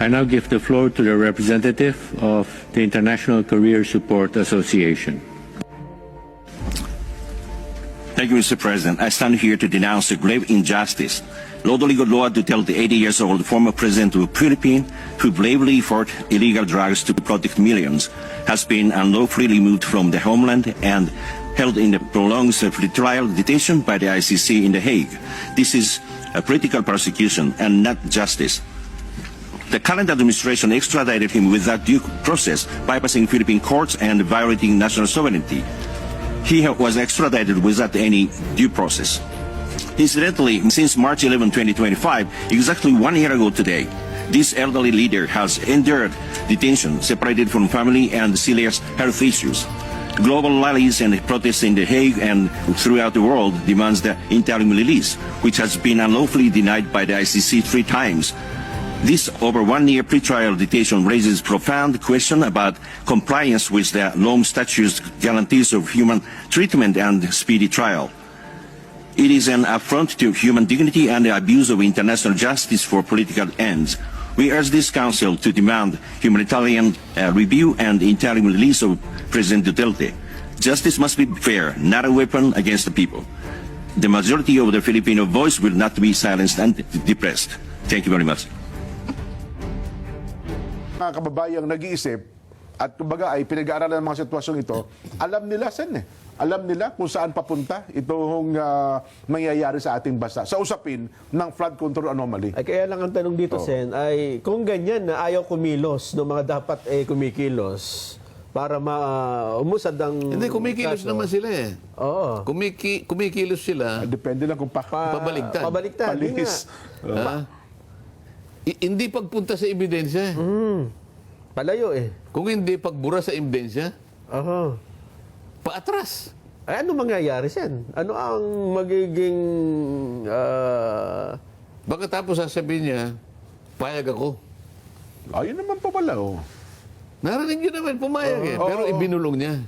I now give the floor to the representative of the International Career Support Association. Thank you, Mr. President. I stand here to denounce a grave injustice. Lodoli Godloa to tell the 80-years-old former president of the Philippines, who bravely fought illegal drugs to protect millions, has been unlawfully removed from the homeland and held in a prolonged pretrial detention by the ICC in The Hague. This is a political persecution and not justice. The current administration extradited him without due process, bypassing Philippine courts and violating national sovereignty. He was extradited without any due process. Incidentally, since March 11, 2025, exactly 1 year ago today, this elderly leader has endured detention, separated from family and serious health issues. Global rallies and protests in The Hague and throughout the world demands the interim release, which has been unlawfully denied by the ICC 3 times. This over 1 year pretrial detention raises profound question about compliance with the Rome Statute's guarantees of human treatment and speedy trial. It is an affront to human dignity and the abuse of international justice for political ends. We urge this Council to demand humanitarian review and interim release of President Duterte. Justice must be fair, not a weapon against the people. The majority of the Filipino voice will not be silenced and depressed. Thank you very much. Mga kababayang nag-iisip at kumbaga ay pinag-aaralan ng mga sitwasyong ito, alam nila, Sen, alam nila kung saan papunta itong mangyayari sa ating bansa sa usapin ng flood control anomaly. Ay, kaya lang ang tanong dito, Sen, ay kung ganyan na ayaw kumilos ng mga dapat kumikilos para umusad ang Hindi, kumikilos naman sila eh. Oo. Kumikilos sila. Depende lang kung Pabaligtad. Pabaliktad. palihis. Hindi pagpunta sa ebidensya. Palayo eh. Kung hindi pagbura sa ebidensya, Oo. paatras. Ay, ano mangyayari, Sen? Ano ang magiging... Baka tapos sasabihin niya, payag ako. Ayun naman pa pala, oh. Narinig niyo naman, pumayag eh. Pero ibinulong niya.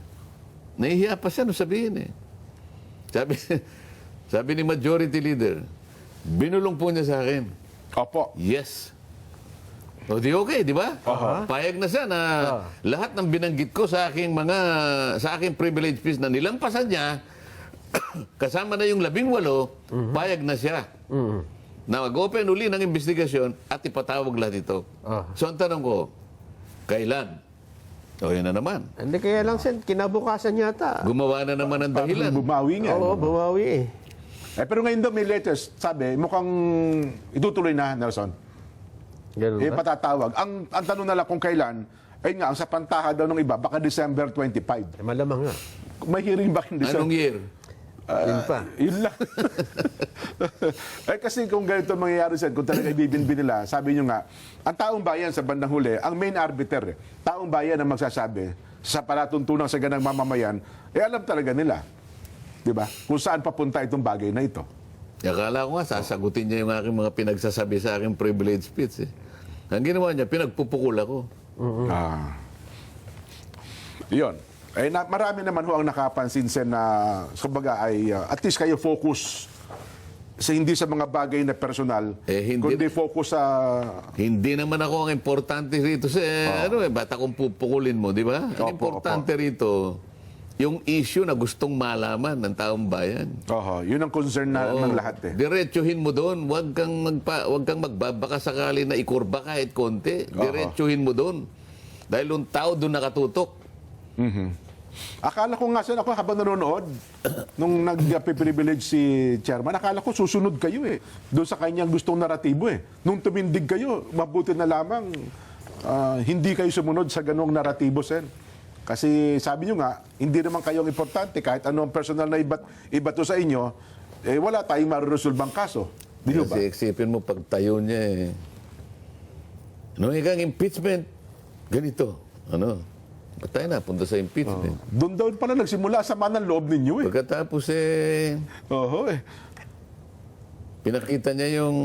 Nahihiya pa siya nung sabihin eh. Sabi ni Majority Leader, binulong po niya sa akin. Opo. Yes. O di okay, di ba? Payag na siya na lahat ng binanggit ko sa aking privilege fees na nilampasan niya, kasama na yung 18, payag na siya. Na mag-open uli ng investigasyon at ipatawag lahat ito. So ang tanong ko, kailan? O yan na naman. Hindi kaya lang, Sen, kinabukasan yata. Gumawa na naman ng dahilan. Bumawi nga. Oo, bumawi eh. Pero ngayon daw may latest, sabi, mukhang itutuloy na, Nelson. Ganun ba? Patatawag. Ang tanong na lang kung kailan, ayun nga, ang sa pantaha daw ng iba, baka December 25. Malamang nga. May hearing ba in December? Anong year? Yun pa. Yun lang. Kasi kung ganito mangyayari sa'yo, kung talaga ibibinbin nila, sabi nyo nga, ang taong bayan sa bandang huli, ang main arbiter, taong bayan ang magsasabi sa palatuntunang sa ganang mamamayan, alam talaga nila. Diba? Kung saan papunta itong bagay na ito. Akala ko nga, sasagutin niya yung aking mga pinagsasabi sa aking privilege speech. Ang ginawa niya, pinagpupukul ako. Yun. Marami naman ho ang nakapansin Sen na kumbaga ay at least kayo focus sa hindi sa mga bagay na personal, kundi focus sa... Hindi naman ako ang importante rito. Ba't akong pupukulin mo, di ba? Ang importante rito, yung issue na gustong malaman ng taong bayan. Yun ang concern ng lahat eh. Diretsuhin mo doon. Huwag kang magbabaka sakali na ikurba kahit konti. Diretsuhin mo doon. Dahil yung tao doon nakatutok. Akala ko nga Sen, ako habang nanonood, nung nag-privilege si Chairman, akala ko susunod kayo eh. Doon sa kanyang gustong naratibo eh. Nung tumindig kayo, mabuti na lamang hindi kayo sumunod sa ganong naratibo, Sen. Kasi sabi nyo nga, hindi naman kayong importante kahit anong personal na ibato sa inyo, wala tayong mareresolbang kaso. Di ba? Kasi eksipin mo, pag tayo niya nung ikang impeachment, ganito. Ba't tayo napunta sa impeachment? Doon daw pala nagsimula sama ng loob ninyo eh. Pagkatapos pinakita niya yung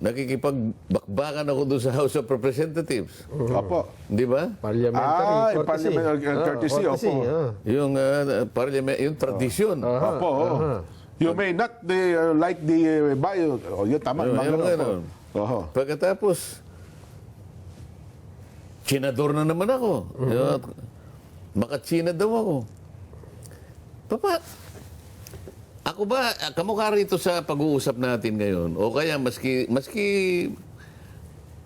nakikipagbakbakan ako doon sa House of Representatives. Opo. Di ba? Parliamentary courtesy. Opo. Yung yung tradisyon. Opo. You may not like the bio. Yun, tama. Pagkatapos, Chinador na naman ako. Maka-China daw ako. Papa, ako ba, kamukha rito sa pag-uusap natin ngayon, o kaya maski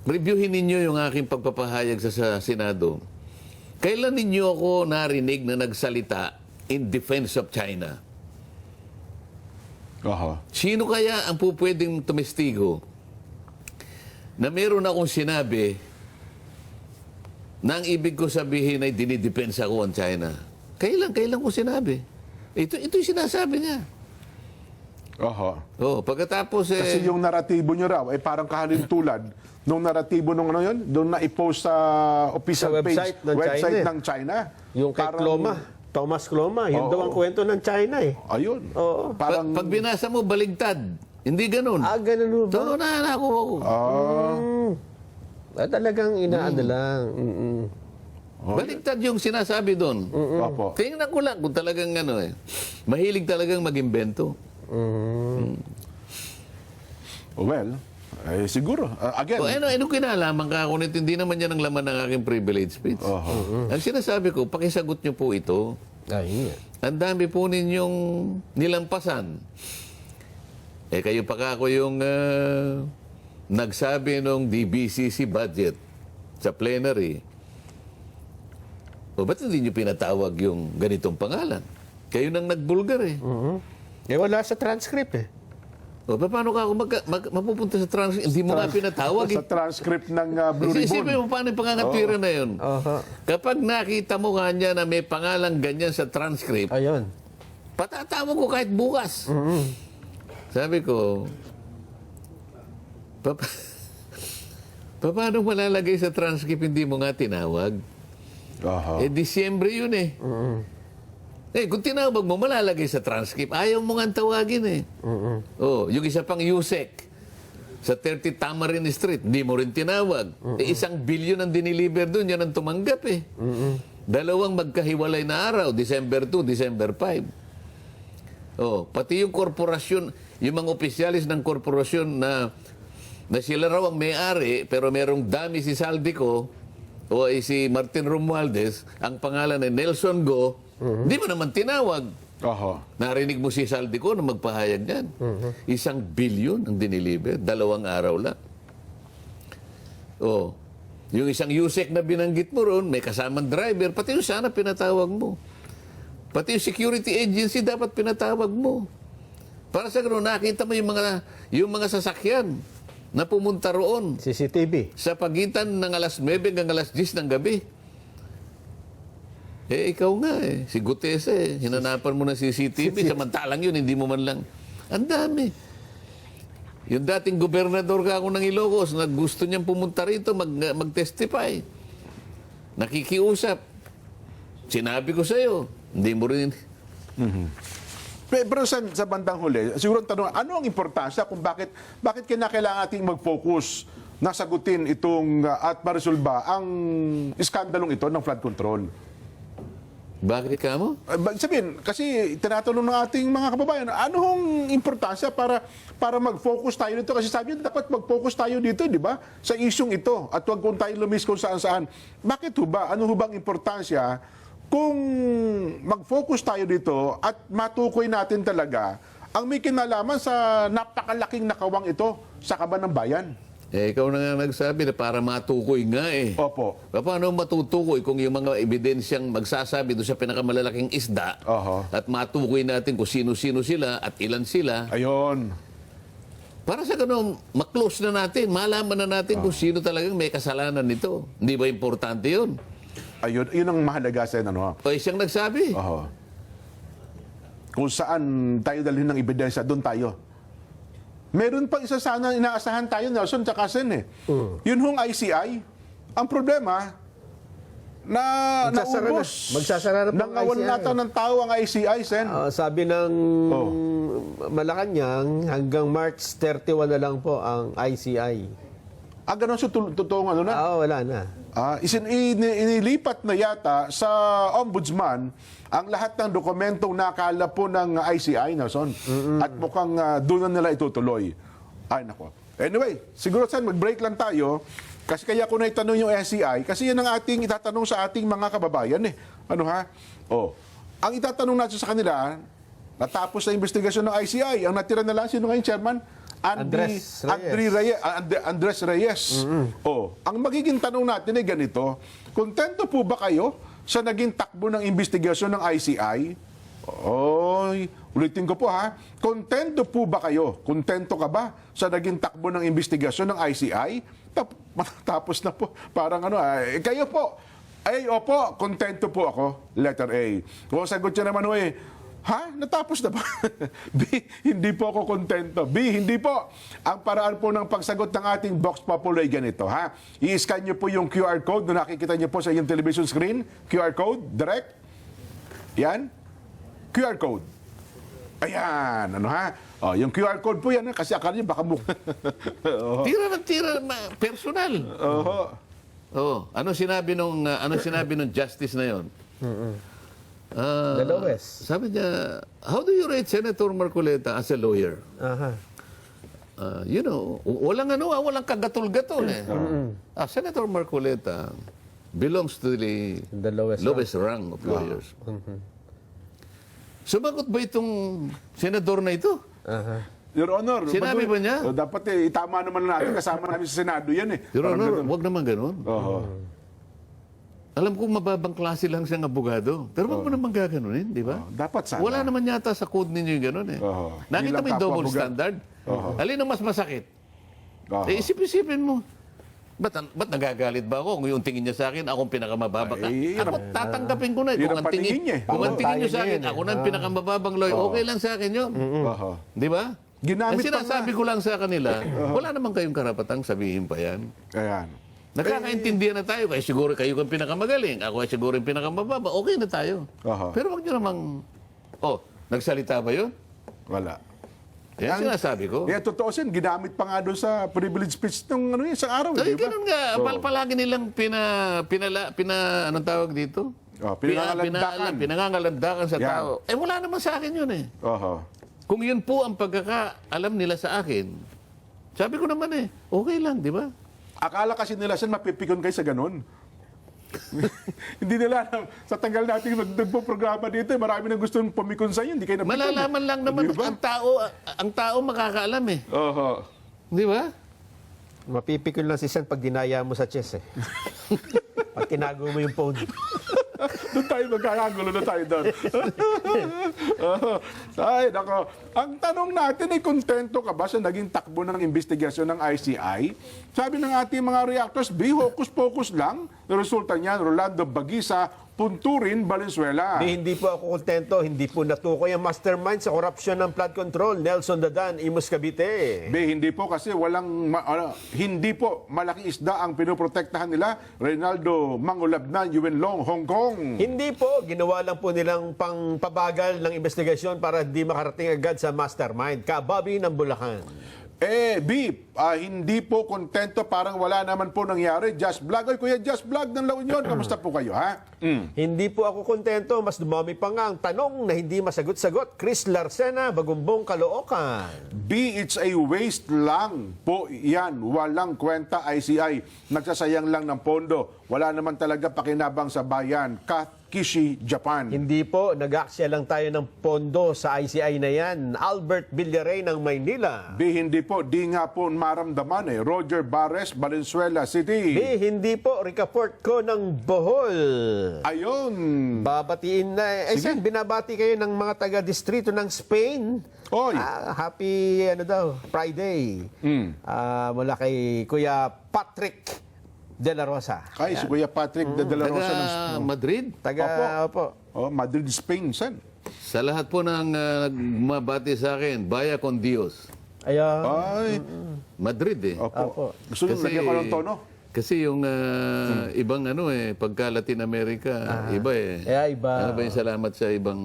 reviewin ninyo yung aking pagpapahayag sa Senado, kailan ninyo ako narinig na nagsalita in defense of China? Aha. Sino kaya ang pupwedeng tumestigo na meron akong sinabi na ang ibig ko sabihin ay dinidepensa ko ang China? Kailan ko sinabi? Ito yung sinasabi niya. Aha. Pagkatapos Kasi yung naratibo nyo raw, parang kahalintulad nung naratibo nung ano yun, doon na i-post sa official Sa website page, ng website China. ng China. Yung kay Parang- Thomas Cloma, yun Oo. daw ang kwento ng China eh. Ayun. Oo. Parang, pag binasa mo, baligtad. Hindi ganun. Ganun ho ba? So, nakuha ko. Talagang inaano lang. Baligtad yung sinasabi doon. Opo. Tingnan ko lang kung talagang mahilig talagang mag-imbento. Well, siguro. Again. Ano kinalaman ka kung hindi naman yan ang laman ng aking privilege speech? Ang sinasabi ko, pakisagot nyo po ito. Ay, Ang dami po ninyong nilampasan. Kayo pa kako yung nagsabi nung DBCC budget sa plenary. Ba't hindi nyo pinatawag yung ganitong pangalan? Kayo nang nagbulgar eh. wala sa transcript eh. Paano ka ako mapupunta sa transcript? Hindi mo nga pinatawag eh. Sa transcript ng Blue Isipin Ribbon. mo paano yung pangangatwira na yun. Kapag nakita mo nga niya na may pangalang ganyan sa transcript, Ayun. patatawag ko kahit bukas. Sabi ko, paano malalagay sa transcript hindi mo nga tinawag? Aha. Disyembre yun eh. Kung tinawag mo, malalagay sa transcript. Ayaw mo nga tawagin eh. Yung isa pang USEC sa 30 Tamarin Street, hindi mo rin tinawag. 1 billion ang diniliver doon, yan ang tumanggap eh. Dalawang magkahiwalay na araw, December 2, December 5. Pati yung korporasyon, yung mga opisyalis ng korporasyon na sila raw ang may-ari, pero merong dami si Saldico, si Martin Romualdez, ang pangalan ay Nelson Go, hindi mo naman tinawag. Aha. Narinig mo si Saldico na magpahayag yan. 1 billion ang diniliver, 2 araw lang. Yung isang USEC na binanggit mo ron, may kasamang driver, pati yung sana pinatawag mo. Pati yung security agency dapat pinatawag mo. Para sa gano'n, nakita mo yung mga sasakyan na pumunta roon CCTV. sa pagitan ng alas 9 hanggang alas 10 ng gabi. Ikaw nga si Gutesa hinanapan mo ng CCTV, samantalang yun, hindi mo man lang. Ang dami. Yung dating gobernador ka ako ng Ilocos, na gusto niyang pumunta rito, mag-testify. Nakikiusap. Sinabi ko sa'yo, hindi mo rin. Pero sa bandang huli, siguro ang tanong, ano ang importansya kung bakit kinakailangan nating mag-focus na sagutin itong at marisolba ang iskandalong ito ng flood control? Bakit ka mo? Sabihin, kasi tinatanong ng ating mga kababayan, ano hong importansya para mag-focus tayo dito? Kasi sabi niyo, dapat mag-focus tayo dito, di ba? Sa isyong ito. At huwag kung tayo lumis kung saan-saan. Bakit ho ba? Ano ho bang importansya kung mag-focus tayo dito at matukoy natin talaga ang may kinalaman sa napakalaking nakawang ito sa kaban ng bayan? Ikaw na nga nagsabi na para matukoy nga Opo. Paano matutukoy kung yung mga ebidensyang magsasabi doon sa pinakamalalaking isda at matukoy natin kung sino-sino sila at ilan sila? Ayun. Para sa ganun, maklose na natin, malaman na natin kung sino talagang may kasalanan nito. Hindi ba importante yun? Ayun, yun ang mahalaga sa ano. Siyang nagsabi. Kung saan tayo dalhin ng ebidensya, doon tayo. Meron pang isa sana inaasahan tayo, Nelson, tsaka Sen Yun hong ICI. Ang problema, naubos. Magsasara na po ang Nangawan ICI. nata ng tao ang ICI, Sen. Sabi ng Malacanang, hanggang March 31 na lang po ang ICI. Ganun sa totoong ano na. Wala na. Inilipat na yata sa ombudsman ang lahat ng dokumentong nakala po ng ICI, Nelson. At mukhang doon na nila itutuloy. Ay, nako. Anyway, siguro Sen, mag-break lang tayo. Kasi kaya ko na itanong yung SCI, kasi yan ang ating itatanong sa ating mga kababayan eh. Ano ha? Ang itatanong natin sa kanila, natapos na investigasyon ng ICI, ang natira na lang, sino ngayon, Chairman? Andres Andres Reyes. Ang magiging tanong natin ay ganito, kontento po ba kayo sa naging takbo ng investigasyon ng ICI? Ulitin ko po ha. Kontento po ba kayo? Kontento ka ba sa naging takbo ng investigasyon ng ICI? Tapos na po. Parang kayo po. Ay, opo, kontento po ako. Letter A. Kung sagot niya naman ha? Natapos na ba? B, hindi po ako kontento. B, hindi po. Ang paraan po ng pagsagot ng ating Vox Populi ay ganito, ha? I-scan niyo po yung QR code na nakikita niyo po sa inyong television screen. QR code, direct. Yan. QR code. Ayan, yung QR code po yan, kasi akala niyo baka Tira ng tira, personal. Ano sinabi nung justice na 'yon? The lowest. Sabi niya, how do you rate Senator Marcoleta as a lawyer? Walang kagatol-gatol eh. Senator Marcoleta belongs to the lowest rank of lawyers. Sumagot ba itong senador na ito? Your Honor, Sinabi ba niya? Dapat itama naman natin, kasama namin sa Senado yan eh. Your Parang Honor, ganun. wag naman ganun. Alam ko mababang klase lang siyang abogado. Pero wag mo naman gaganunin, di ba? Dapat sana. Wala naman yata sa code ninyo yung ganun eh. Nakita mo yung double standard? Alin ang mas masakit? Isip-isipin mo. Ba't nagagalit ba ako? Kung yung tingin niya sa akin, akong pinakamababa ka. Ako tatanggapin ko na. Yun Kung ang ang tingin, paningin niya eh. kung ang tingin niyo sa Tayo akin, niya ako na ang pinakamababang lawyer, okay lang sa akin yun. Di ba? Ginamit Ang sinasabi ko lang sa kanila, wala naman kayong karapatang sabihin pa yan. Ayan. Nakakaintindihan na tayo. Kaya siguro kayo ang pinakamagaling. Ako ay siguro yung pinakamababa. Okay na tayo. Pero wag nyo namang... nagsalita ba yun? Wala. Yan sinasabi ko. Totoo sin, ginamit pa nga doon sa privilege speech ng isang araw. Ay, di ba? ganun nga. Palagi nilang anong tawag dito? Pinangangalandakan. Pinangangalandakan sa Yan. tao. Wala naman sa akin yun eh. Kung yun po ang pagkakaalam nila sa akin, sabi ko naman okay lang, di ba? Akala kasi nila sin, mapipikon kayo sa ganun. Hindi nila alam. Sa tagal natin nagpo-programa dito, marami nang gustong pumikon sa iyo. Hindi kayo napikon. Malalaman lang naman Di ba? ang tao makakaalam eh. Di ba? Mapipikon lang si Sen pag dinaya mo sa chess eh. Pag tinago mo yung phone. Doon tayo magkakagulo na tayo doon. Ay, nako. Ang tanong natin ay kontento ka ba sa naging takbo ng investigasyon ng ICI? Sabi ng ating mga reactors, hocus-pocus lang. Resulta niyan, Rolando Baguisa, Punturin, Valenzuela. Hindi po ako kontento. Hindi po natukoy ang mastermind sa korupsyon ng flood control. Nelson Dadan, Imus Cavite. Hindi po kasi hindi po malaking isda ang pinoprotektahan nila. Reynaldo Mangulabnan, Yuen Long, Hong Kong. Hindi po. Ginawa lang po nilang pangpabagal ng investigasyon para di makarating agad sa mastermind. Kababi ng Bulacan. Hindi po kontento, parang wala naman po nangyari. Just Vlog. Oy, Kuya Just Vlog ng La Union, kamusta po kayo, ha? Hindi po ako kontento. Mas dumami pa nga ang tanong na hindi masagot-sagot. Chris Larcena, Bagumbong, Caloocan. It's a waste lang po yan. Walang kwenta ICI. Nagsasayang lang ng pondo. Wala naman talaga pakinabang sa bayan. Kishi, Japan. Hindi po. Nag-aksya lang tayo ng pondo sa ICI na yan. Albert Villaray ng Maynila. Hindi po. Di nga po maramdaman eh. Roger Bares, Valenzuela City. Hindi po. Ricaport ko ng Bohol. Ayun. Babatiin na. Sige. Sen, binabati kayo ng mga taga-distrito ng Spain. Oy. Happy, Friday. Mula kay Kuya Patrick De La Rosa. Kay si Kuya Patrick de la Rosa ng Taga Madrid. Opo. Madrid, Spain. San? Sa lahat po ng mabati sa akin, Vaya con Dios. Ayan. Ay. Madrid eh. Opo. Gusto nyo lagyan ko ng tono? Kasi yung ibang pagka Latin America, iba eh. Iba. Ano ba yung salamat sa ibang...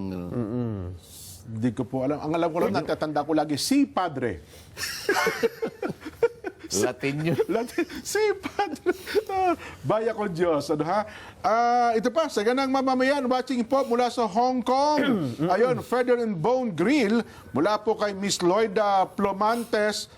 Hindi ko po alam. Ang alam ko lang, natatanda ko lagi, si Padre. Latin yun. Si Padre. Baya ko Diyos. Ano ha? Ito pa, sa ganang mamamayan, watching po mula sa Hong Kong. Ayun, Feather and Bone Grill, mula po kay Miss Lloyda Plomantes.